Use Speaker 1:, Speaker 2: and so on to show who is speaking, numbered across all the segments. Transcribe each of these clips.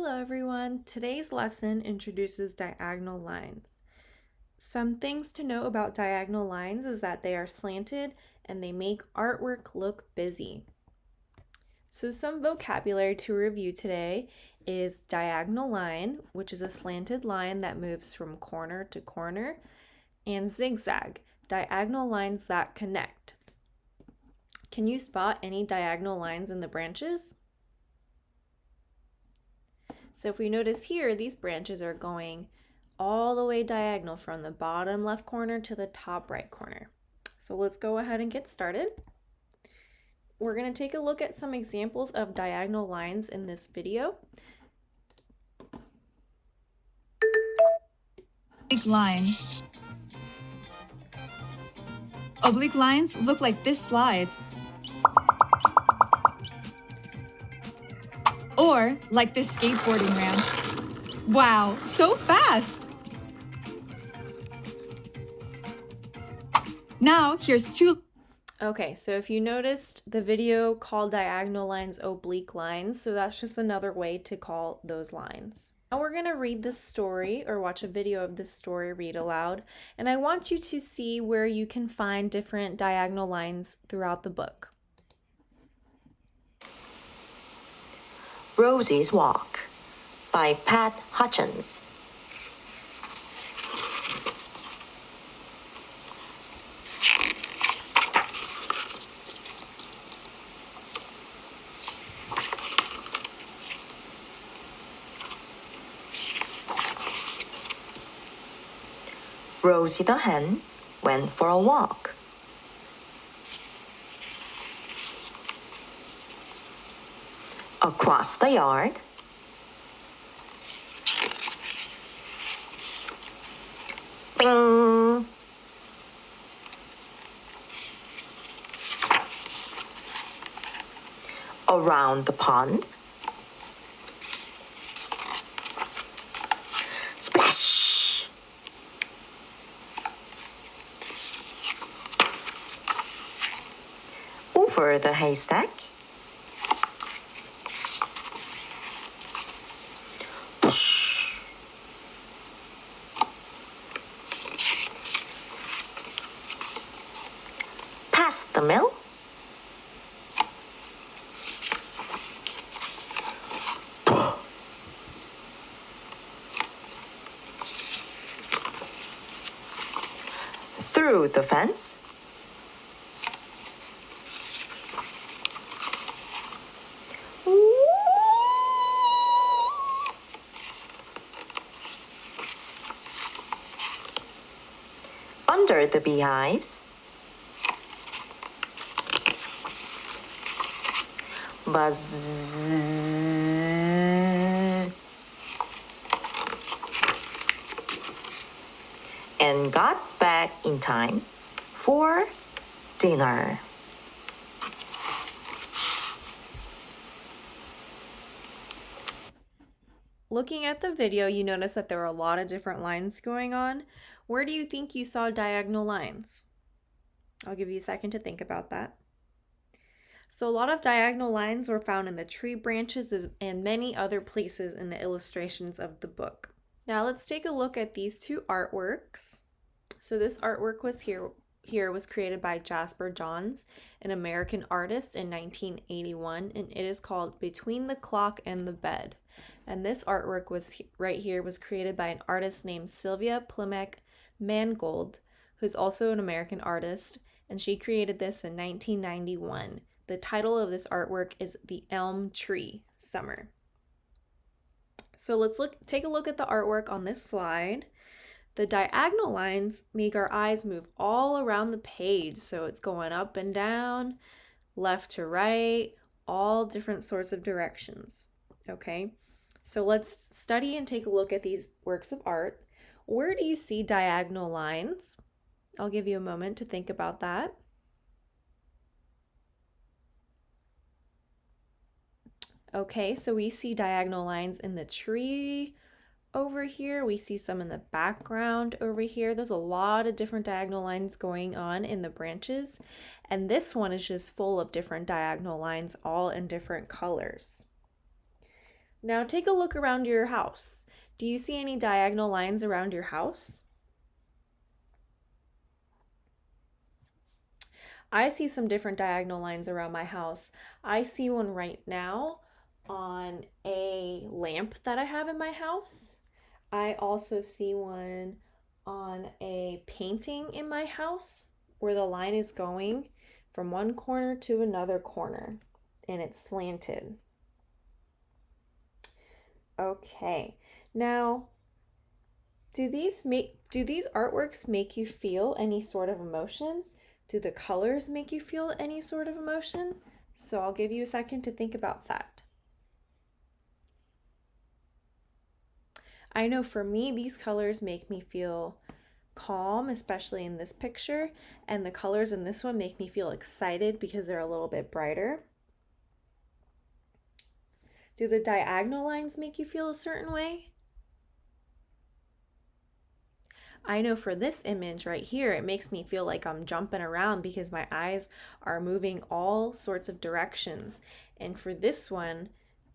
Speaker 1: Hello everyone. Today's lesson introduces diagonal lines. Some things to know about diagonal lines is that they are slanted and they make artwork look busy. So some vocabulary to review today is diagonal line, which is a slanted line that moves from corner to corner, and zigzag, diagonal lines that connect. Can you spot any diagonal lines in the branches? So if we notice here, these branches are going all the way diagonal from the bottom left corner to the top right corner. So let's go ahead and get started. We're going to take a look at some examples of diagonal lines in this video.
Speaker 2: Oblique line. Oblique lines look like this slide. Or like this skateboarding ramp. Wow, so fast! Now here's two.
Speaker 1: Okay, so if you noticed, the video called diagonal lines oblique lines, so that's just another way to call those lines. Now we're going to read this story or watch a video of this story read aloud, and I want you to see where you can find different diagonal lines throughout the book.
Speaker 3: Rosie's Walk by Pat Hutchins. Rosie the hen went for a walk. Across the yard, bing, around the pond, splash, over the haystack, past the mill, through the fence, under the beehives, buzz, and got back in time for dinner.
Speaker 1: Looking at the video, you notice that there are a lot of different lines going on. Where do you think you saw diagonal lines? I'll give you a second to think about that. So a lot of diagonal lines were found in the tree branches and many other places in the illustrations of the book. Now let's take a look at these two artworks. So this artwork was was created by Jasper Johns, an American artist in 1981, and it is called Between the Clock and the Bed. And this artwork was created by an artist named Sylvia Plimek Mangold, who's also an American artist, and she created this in 1991. The title of this artwork is The Elm Tree Summer. So let's take a look at the artwork on this slide. The diagonal lines make our eyes move all around the page, so it's going up and down, left to right, all different sorts of directions. Okay, so let's study and take a look at these works of art. Where do you see diagonal lines? I'll give you a moment to think about that. Okay, so we see diagonal lines in the tree over here. We see some in the background over here. There's a lot of different diagonal lines going on in the branches, and this one is just full of different diagonal lines, all in different colors. Now take a look around your house. Do you see any diagonal lines around your house? I see some different diagonal lines around my house. I see one right now on a lamp that I have in my house. I also see one on a painting in my house where the line is going from one corner to another corner and it's slanted. Okay, now do these artworks make you feel any sort of emotion? Do the colors make you feel any sort of emotion? So I'll give you a second to think about that. I know for me, these colors make me feel calm, especially in this picture, and the colors in this one make me feel excited because they're a little bit brighter. Do the diagonal lines make you feel a certain way? I know for this image right here, it makes me feel like I'm jumping around because my eyes are moving all sorts of directions. And for this one,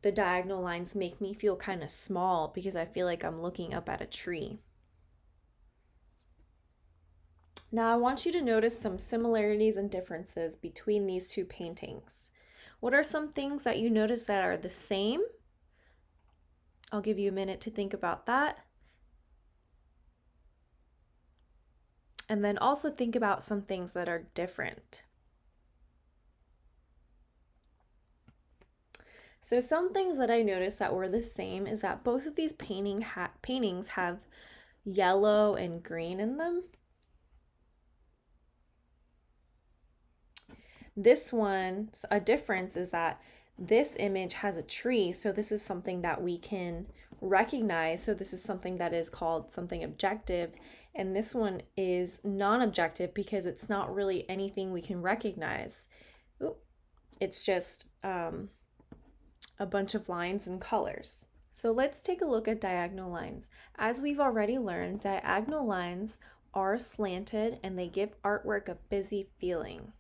Speaker 1: the diagonal lines make me feel kind of small because I feel like I'm looking up at a tree. Now I want you to notice some similarities and differences between these two paintings. What are some things that you notice that are the same? I'll give you a minute to think about that. And then also think about some things that are different. So some things that I noticed that were the same is that both of these paintings have yellow and green in them. This one, a difference is that this image has a tree, so this is something that we can recognize. So this is something that is called something objective, and this one is non-objective because it's not really anything we can recognize. It's just a bunch of lines and colors. So let's take a look at diagonal lines. As we've already learned, diagonal lines are slanted and they give artwork a busy feeling.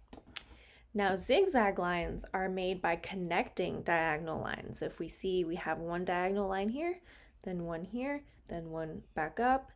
Speaker 1: Now, zigzag lines are made by connecting diagonal lines. So if we see we have one diagonal line here, then one here, then one back up,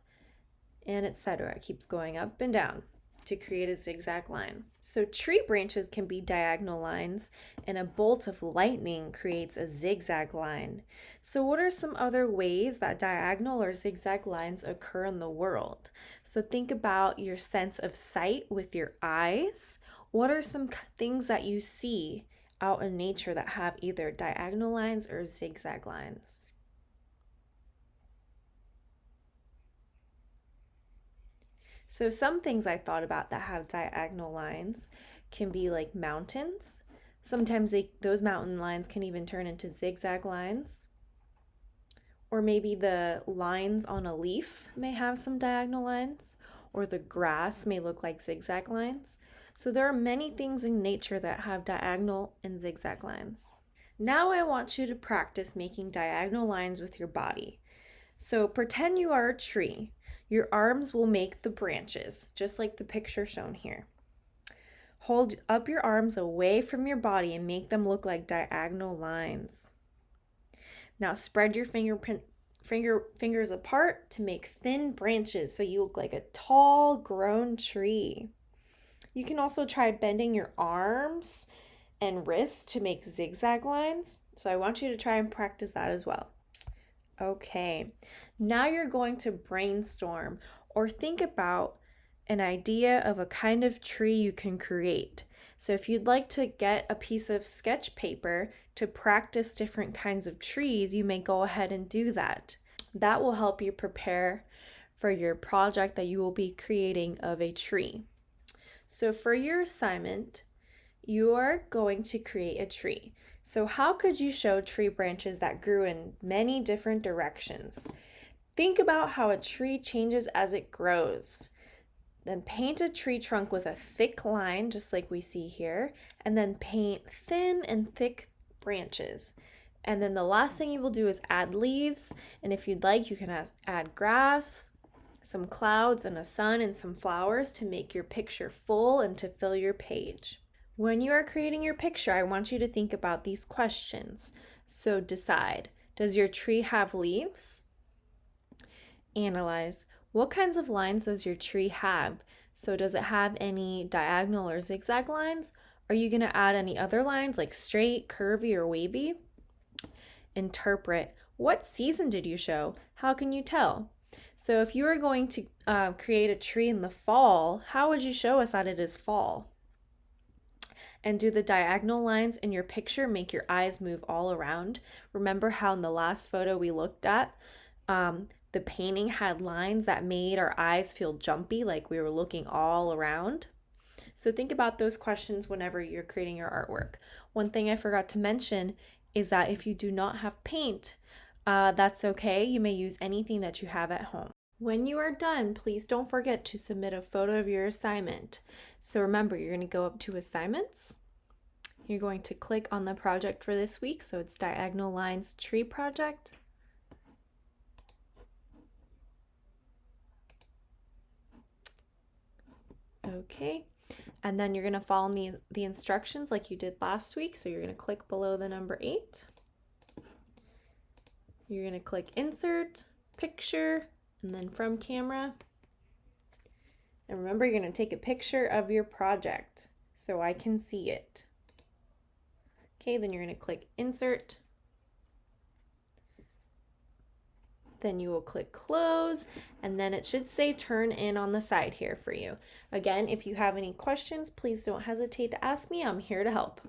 Speaker 1: and etc. It keeps going up and down to create a zigzag line. So tree branches can be diagonal lines, and a bolt of lightning creates a zigzag line. So what are some other ways that diagonal or zigzag lines occur in the world? So think about your sense of sight with your eyes. What are some things that you see out in nature that have either diagonal lines or zigzag lines? So some things I thought about that have diagonal lines can be like mountains. Sometimes those mountain lines can even turn into zigzag lines. Or maybe the lines on a leaf may have some diagonal lines, or the grass may look like zigzag lines. So there are many things in nature that have diagonal and zigzag lines. Now I want you to practice making diagonal lines with your body. So pretend you are a tree. Your arms will make the branches, just like the picture shown here. Hold up your arms away from your body and make them look like diagonal lines. Now spread your fingers apart to make thin branches so you look like a tall, grown tree. You can also try bending your arms and wrists to make zigzag lines. So I want you to try and practice that as well. Okay, now you're going to brainstorm or think about an idea of a kind of tree you can create. So if you'd like to get a piece of sketch paper to practice different kinds of trees, you may go ahead and do that. That will help you prepare for your project that you will be creating of a tree. So for your assignment, you are going to create a tree. So how could you show tree branches that grew in many different directions? Think about how a tree changes as it grows. Then paint a tree trunk with a thick line, just like we see here, and then paint thin and thick branches. And then the last thing you will do is add leaves, and if you'd like, you can add grass, some clouds and a sun and some flowers to make your picture full and to fill your page. When you are creating your picture, I want you to think about these questions. So decide, Does your tree have leaves? Analyze. What kinds of lines does your tree have? So does it have any diagonal or zigzag lines? Are you going to add any other lines like straight, curvy, or wavy? Interpret. What season did you show? How can you tell? So if you were going to create a tree in the fall, how would you show us that it is fall? And do the diagonal lines in your picture make your eyes move all around? Remember how in the last photo we looked at, the painting had lines that made our eyes feel jumpy, like we were looking all around? So think about those questions whenever you're creating your artwork. One thing I forgot to mention is that if you do not have paint, that's okay. You may use anything that you have at home. When you are done, please don't forget to submit a photo of your assignment. So remember, you're going to go up to Assignments. You're going to click on the project for this week. So it's Diagonal Lines Tree Project. Okay. And then you're going to follow the instructions like you did last week. So you're going to click below the number 8. You're going to click Insert, Picture, and then From Camera. And remember, you're going to take a picture of your project so I can see it. Okay, then you're going to click Insert. Then you will click Close, and then it should say Turn In on the side here for you. Again, if you have any questions, please don't hesitate to ask me. I'm here to help.